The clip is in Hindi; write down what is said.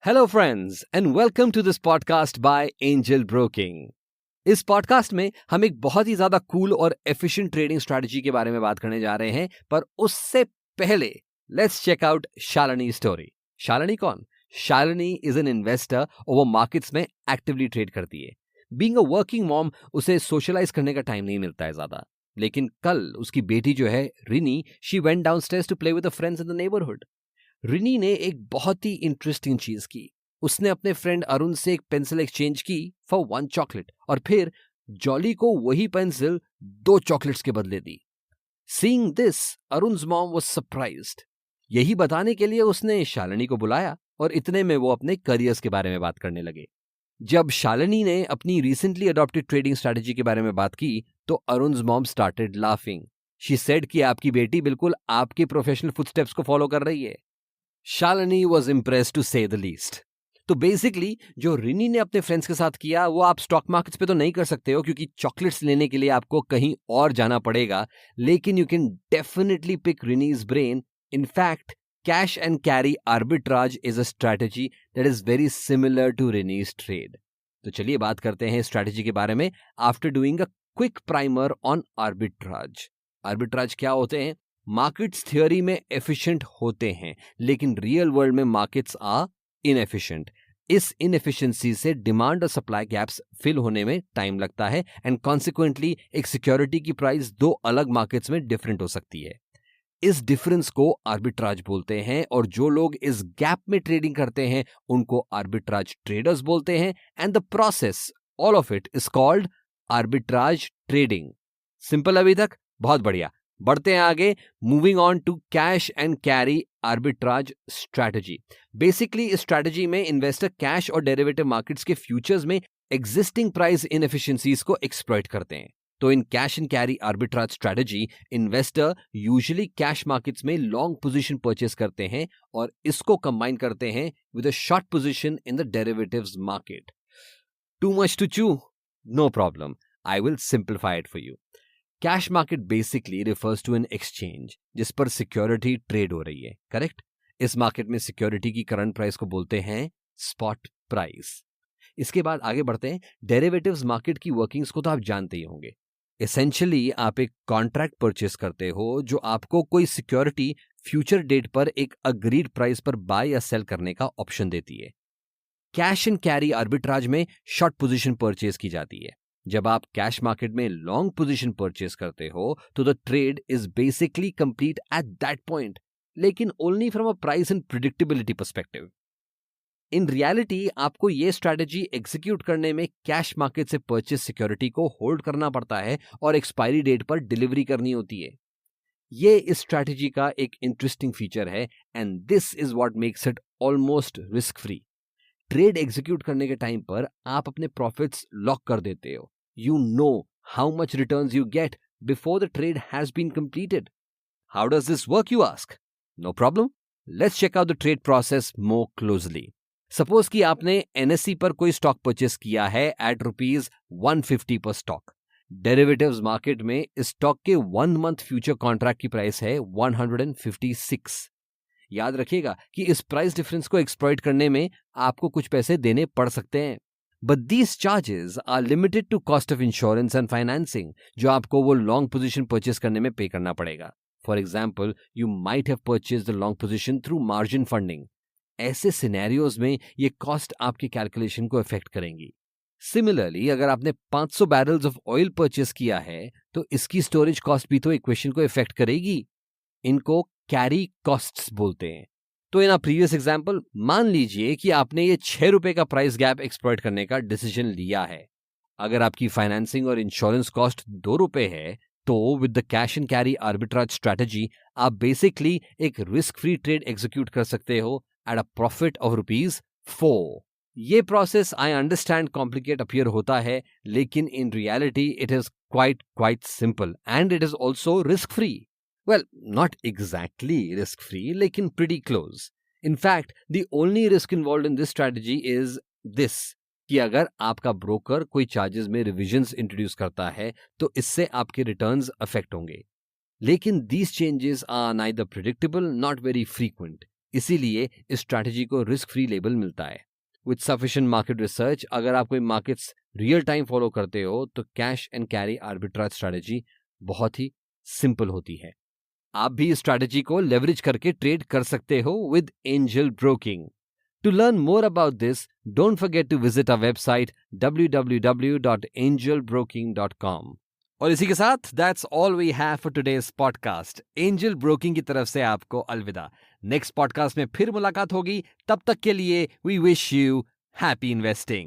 Hello friends and welcome to this podcast by Angel Broking. इस पॉडकास्ट में हम एक बहुत ही ज्यादा कूल और एफिशिएंट ट्रेडिंग स्ट्रेटजी के बारे में बात करने जा रहे हैं, पर उससे पहले let's check out Shalini story. Shalini कौन? शालिनी इज एन इन्वेस्टर और वो मार्केट्स में एक्टिवली ट्रेड करती है। बीइंग अ वर्किंग मॉम, उसे सोशलाइज करने का टाइम नहीं मिलता है ज्यादा, लेकिन कल उसकी बेटी जो है Rini, she went downstairs to play with the friends in the neighbourhood. Rini ने एक बहुत ही इंटरेस्टिंग चीज की। उसने अपने फ्रेंड अरुण से एक पेंसिल एक्सचेंज की फॉर 1 चॉकलेट और फिर जॉली को वही पेंसिल 2 चॉकलेट्स के बदले दी। Seeing this, Arun's mom was surprised. यही बताने के लिए उसने शालिनी को बुलाया और इतने में वो अपने करियर्स के बारे में बात करने लगे। जब शालिनी ने अपनी रिसेंटली अडॉप्टेड ट्रेडिंग स्ट्रेटजी के बारे में बात की तो Arun's mom started laughing. She said कि आपकी बेटी बिल्कुल आपके प्रोफेशनल फुटस्टेप्स को फॉलो कर रही है। शालिनी वॉज इम्प्रेस्ड टू से द लीस्ट। तो बेसिकली जो रिनी ने अपने फ्रेंड्स के साथ किया वो आप स्टॉक मार्केट्स पे तो नहीं कर सकते हो, क्योंकि चॉकलेट्स लेने के लिए आपको कहीं और जाना पड़ेगा, लेकिन you can definitely pick Rini's brain. In fact cash and carry arbitrage is a strategy that is very similar to Rini's trade. तो चलिए बात करते हैं स्ट्रैटेजी के बारे में after doing a quick primer on arbitrage. Arbitrage क्या होते हैं? मार्केट्स थियोरी में एफिशिएंट होते हैं, लेकिन रियल वर्ल्ड में मार्केट्स आर इनएफिशिएंट। इस इनएफिशिएंसी से डिमांड और सप्लाई गैप्स फिल होने में टाइम लगता है एंड कॉन्सिक्वेंटली एक सिक्योरिटी की प्राइस 2 अलग मार्केट्स में डिफरेंट हो सकती है। इस डिफरेंस को आर्बिट्राज बोलते हैं और जो लोग इस गैप में ट्रेडिंग करते हैं उनको आर्बिट्राज ट्रेडर्स बोलते हैं and the process all of it is called arbitrage trading. Simple अभी तक? बहुत बढ़िया। बढ़ते हैं आगे। Moving on to cash and carry arbitrage strategy. Basically इस स्ट्रैटेजी में इन्वेस्टर कैश और डेरिवेटिव मार्केट्स के फ्यूचर्स में एग्जिस्टिंग प्राइस इनएफिशिएंसीज को एक्सप्लॉइट करते हैं। तो in cash and carry arbitrage strategy, investor usually cash markets में लॉन्ग पोजीशन परचेस करते हैं और इसको कंबाइन करते हैं with a short position in the derivatives market. Too much to chew? No problem, I will simplify it for you. Cash market basically refers to an exchange जिस पर सिक्योरिटी ट्रेड हो रही है, करेक्ट? इस मार्केट में सिक्योरिटी की करंट प्राइस को बोलते हैं स्पॉट प्राइस। इसके बाद आगे बढ़ते हैं। डेरिवेटिव्स मार्केट की वर्किंग्स को तो आप जानते ही होंगे। एसेंशियली आप एक कॉन्ट्रैक्ट परचेस करते हो जो आपको कोई सिक्योरिटी फ्यूचर डेट पर एक अग्रीड प्राइस पर बाय या सेल करने का ऑप्शन देती है। कैश एंड कैरी आर्बिट्राज में शॉर्ट पोजीशन परचेस की जाती है। जब आप कैश मार्केट में लॉन्ग पोजीशन परचेस करते हो तो the trade is basically complete at that point, लेकिन only from a price and predictability perspective. In reality आपको यह स्ट्रैटेजी एग्जीक्यूट करने में कैश मार्केट से परचेस सिक्योरिटी को होल्ड करना पड़ता है और एक्सपायरी डेट पर डिलीवरी करनी होती है। ये इस स्ट्रैटेजी का एक इंटरेस्टिंग फीचर है and this is what makes it almost risk free. Trade execute करने के टाइम पर आप अपने प्रॉफिट्स लॉक कर देते हो। You know how much returns you get before the trade has been completed. How does this work, you ask? No problem. Let's check out the trade process more closely. Suppose कि आपने NSE पर कोई स्टॉक परचेस किया है at ₹150 पर स्टॉक। डेरिवेटिव्स मार्केट में इस स्टॉक के 1 मंथ फ्यूचर कॉन्ट्रैक्ट की प्राइस है 156। याद रखिएगा कि इस प्राइस डिफरेंस को एक्सप्लॉइट करने में आपको कुछ पैसे देने पड़ सकते हैं। But these charges are limited to cost of insurance and financing, जो आपको वो long position purchase करने में पे करना पड़ेगा। For example, you might have purchased the long position through margin funding. ऐसे सिनेरियोज में ये कॉस्ट आपके कैलकुलेशन को इफेक्ट करेंगी। सिमिलरली अगर आपने 500 बैरल्स ऑफ ऑयल परचेस किया है तो इसकी स्टोरेज कॉस्ट भी तो इक्वेशन को इफेक्ट करेगी। इनको कैरी कॉस्ट्स बोलते हैं। तो इन प्रीवियस एग्जाम्पल, मान लीजिए कि आपने ये 6 रुपए का प्राइस गैप एक्सप्लॉइट करने का डिसीजन लिया है। अगर आपकी फाइनेंसिंग और इंश्योरेंस कॉस्ट 2 रुपए है तो with the cash and carry arbitrage strategy आप बेसिकली एक रिस्क फ्री ट्रेड एग्जीक्यूट कर सकते हो एट अ प्रॉफिट ऑफ ₹4। ये process I understand complicate appear होता है, लेकिन in reality it is quite simple and it is also risk free. Well, not exactly risk-free, लेकिन pretty close. In fact, the only risk involved in this strategy is this, कि अगर आपका ब्रोकर कोई चार्जेस में रिविजन्स इंट्रोड्यूस करता है तो इससे आपके रिटर्न्स अफेक्ट होंगे। लेकिन these changes are neither predictable not very frequent, इसीलिए इस स्ट्रैटेजी को रिस्क फ्री लेबल मिलता है। विद सफिशिएंट मार्केट रिसर्च, अगर आप कोई मार्केट्स रियल टाइम फॉलो करते हो तो cash and carry arbitrage strategy बहुत ही सिंपल होती है। आप भी इस स्ट्रैटेजी को लेवरेज करके ट्रेड कर सकते हो with angel broking. To learn more about this, don't forget to visit our website www.angelbroking.com. और इसी के साथ that's all we have for today's podcast. Angel broking की तरफ से आपको अलविदा। नेक्स्ट पॉडकास्ट में फिर मुलाकात होगी, तब तक के लिए we wish you happy investing.